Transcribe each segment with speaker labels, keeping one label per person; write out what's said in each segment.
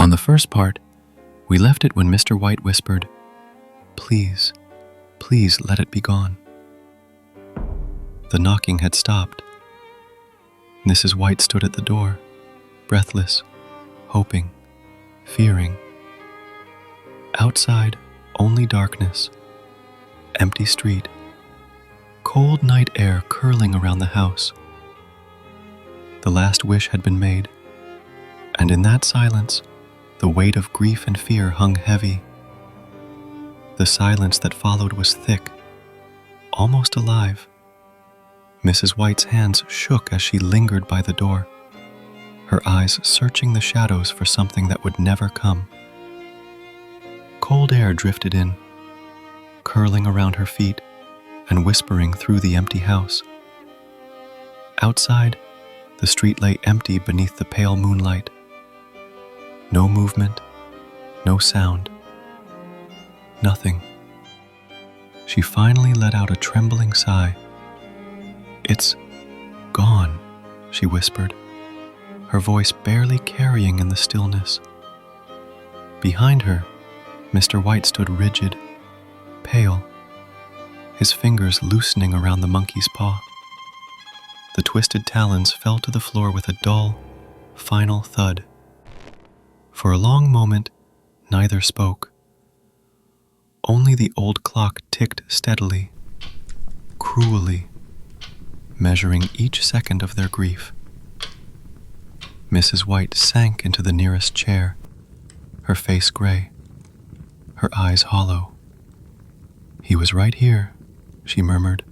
Speaker 1: On the first part, we left it when Mr. White whispered, "Please, please let it be gone." The knocking had stopped. Mrs. White stood at the door, breathless, hoping, fearing. Outside, only darkness, empty street, cold night air curling around the house. The last wish had been made, and in that silence, the weight of grief and fear hung heavy. The silence that followed was thick, almost alive. Mrs. White's hands shook as she lingered by the door, her eyes searching the shadows for something that would never come. Cold air drifted in, curling around her feet and whispering through the empty house. Outside, the street lay empty beneath the pale moonlight. No movement, no sound, nothing. She finally let out a trembling sigh. "It's gone," she whispered, her voice barely carrying in the stillness. Behind her, Mr. White stood rigid, pale, his fingers loosening around the monkey's paw. The twisted talons fell to the floor with a dull, final thud. For a long moment, neither spoke. Only the old clock ticked steadily, cruelly, measuring each second of their grief. Mrs. White sank into the nearest chair, her face gray, her eyes hollow. "He was right here," she murmured,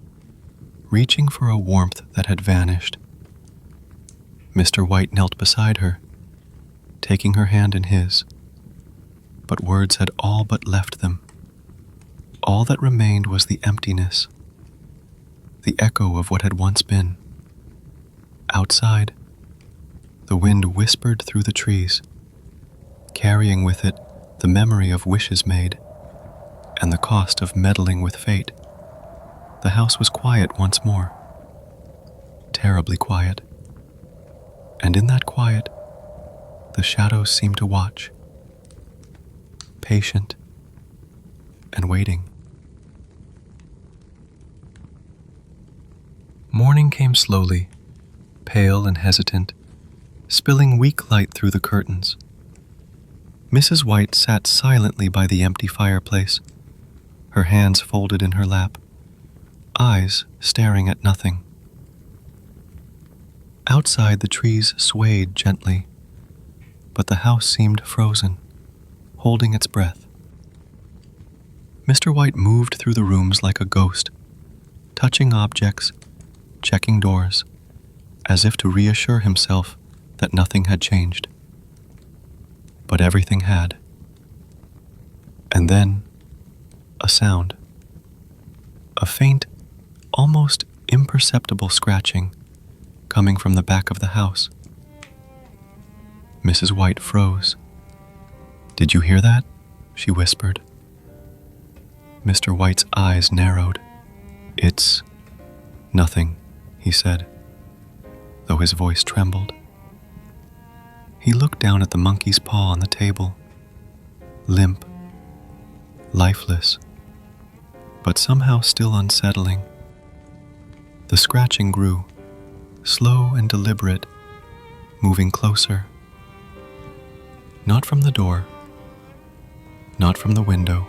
Speaker 1: reaching for a warmth that had vanished. Mr. White knelt beside her, taking her hand in his, but words had all but left them. All that remained was the emptiness, the echo of what had once been. Outside, the wind whispered through the trees, carrying with it the memory of wishes made and the cost of meddling with fate. The house was quiet once more, terribly quiet. And in that quiet, the shadows seemed to watch, patient and waiting. Morning came slowly, pale and hesitant, spilling weak light through the curtains. Mrs. White sat silently by the empty fireplace, her hands folded in her lap, eyes staring at nothing. Outside, the trees swayed gently, but the house seemed frozen, holding its breath. Mr. White moved through the rooms like a ghost, touching objects, checking doors, as if to reassure himself that nothing had changed. But everything had. And then, a sound. A faint, almost imperceptible scratching coming from the back of the house. Mrs. White froze. "Did you hear that?" she whispered. Mr. White's eyes narrowed. "It's nothing," he said, though his voice trembled. He looked down at the monkey's paw on the table, limp, lifeless, but somehow still unsettling. The scratching grew, slow and deliberate, moving closer. Not from the door, not from the window,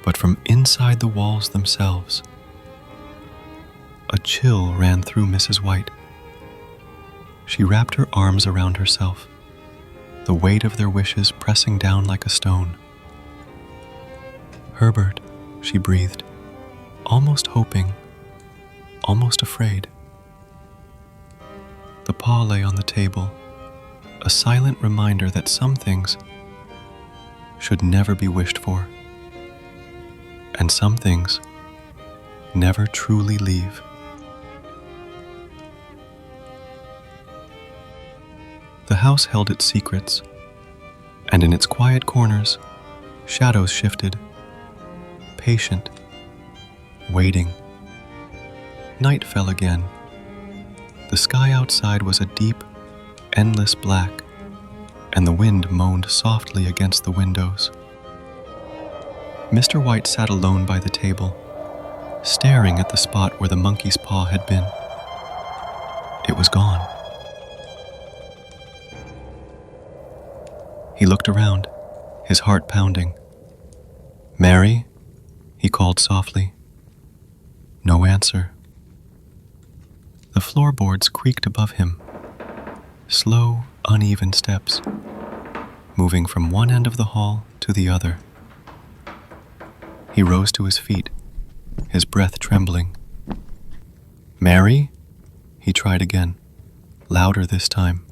Speaker 1: but from inside the walls themselves. A chill ran through Mrs. White. She wrapped her arms around herself, the weight of their wishes pressing down like a stone. "Herbert," she breathed, almost hoping, almost afraid. The paw lay on the table, a silent reminder that some things should never be wished for, and some things never truly leave. The house held its secrets, and in its quiet corners, shadows shifted, patient, waiting. Night fell again. The sky outside was a deep, endless black, and the wind moaned softly against the windows. Mr. White sat alone by the table, staring at the spot where the monkey's paw had been. It was gone. He looked around, his heart pounding. "Mary?" he called softly. No answer. The floorboards creaked above him. Slow, uneven steps, moving from one end of the hall to the other. He rose to his feet, his breath trembling. "Mary?" he tried again, louder this time.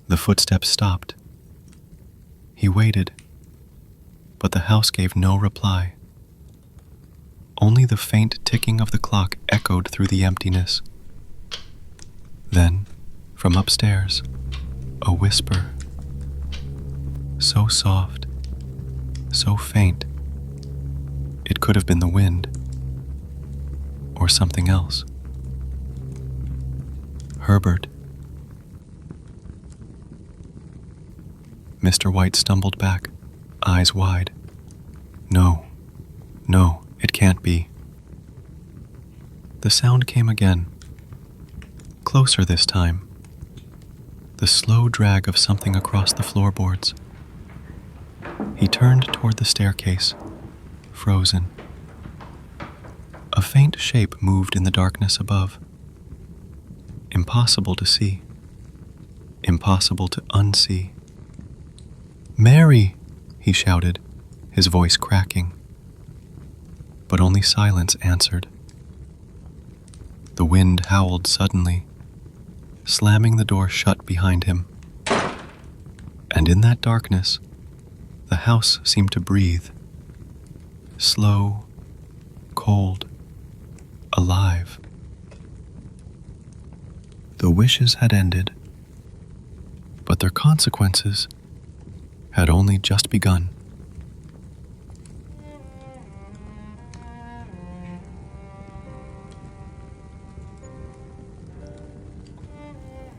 Speaker 1: The footsteps stopped. He waited, but the house gave no reply. Only the faint ticking of the clock echoed through the emptiness. Then, from upstairs, a whisper. So soft, so faint, it could have been the wind, or something else. "Herbert." Mr. White stumbled back, eyes wide. No, it can't be. The sound came again, closer this time. The slow drag of something across the floorboards. He turned toward the staircase, frozen. A faint shape moved in the darkness above. Impossible to see, impossible to unsee. "Mary!" he shouted, his voice cracking. But only silence answered. The wind howled suddenly, slamming the door shut behind him. And in that darkness, the house seemed to breathe. Slow, cold, alive. The wishes had ended, but their consequences had only just begun.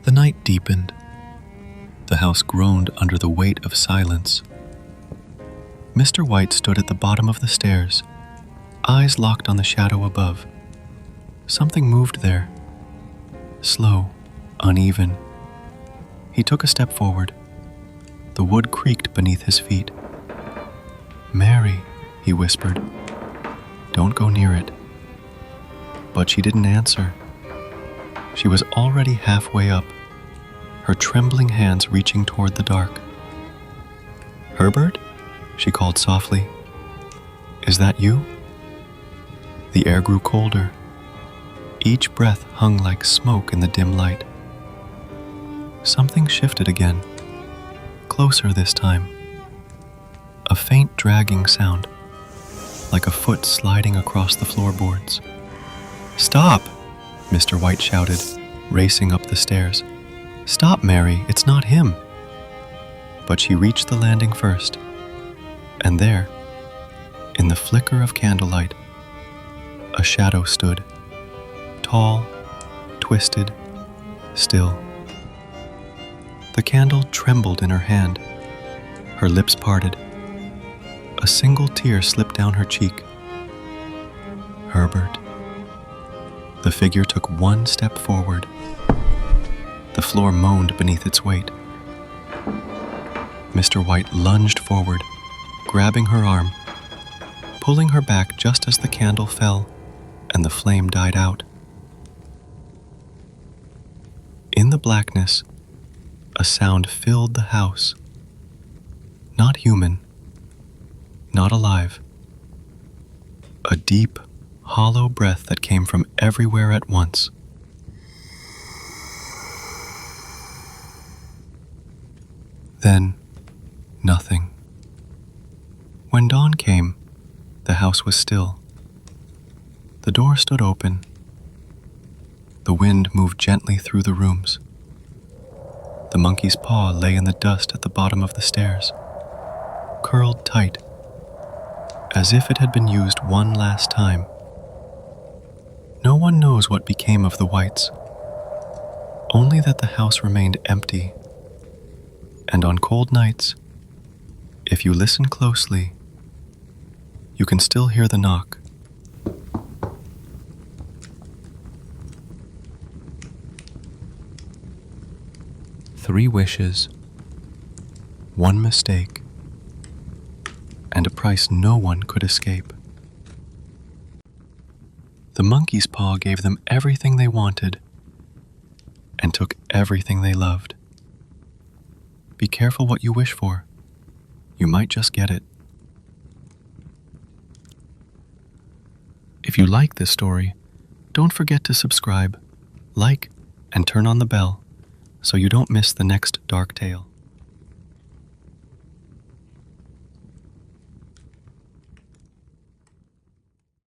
Speaker 1: The night deepened. The house groaned under the weight of silence. Mr. White stood at the bottom of the stairs, eyes locked on the shadow above. Something moved there, slow, uneven. He took a step forward. The wood creaked beneath his feet. "Mary," he whispered, "don't go near it." But she didn't answer. She was already halfway up, her trembling hands reaching toward the dark. "Herbert?" she called softly. "Is that you?" The air grew colder. Each breath hung like smoke in the dim light. Something shifted again, closer this time. A faint dragging sound, like a foot sliding across the floorboards. "Stop!" Mr. White shouted, racing up the stairs. "Stop, Mary, it's not him." But she reached the landing first, and there, in the flicker of candlelight, a shadow stood, tall, twisted, still. The candle trembled in her hand, her lips parted. A single tear slipped down her cheek. "Herbert." The figure took one step forward. The floor moaned beneath its weight. Mr. White lunged forward, grabbing her arm, pulling her back just as the candle fell and the flame died out. In the blackness, a sound filled the house. Not human, not alive. A deep, hollow breath that came from everywhere at once. Then, nothing. When dawn came, the house was still. The door stood open. The wind moved gently through the rooms. The monkey's paw lay in the dust at the bottom of the stairs, curled tight, as if it had been used one last time. No one knows what became of the Whites, only that the house remained empty, And on cold nights, if you listen closely, you can still hear the knock. Three wishes, one mistake, and a price no one could escape. The monkey's paw gave them everything they wanted and took everything they loved. Be careful what you wish for. You might just get it. If you like this story, don't forget to subscribe, like, and turn on the bell so you don't miss the next dark tale.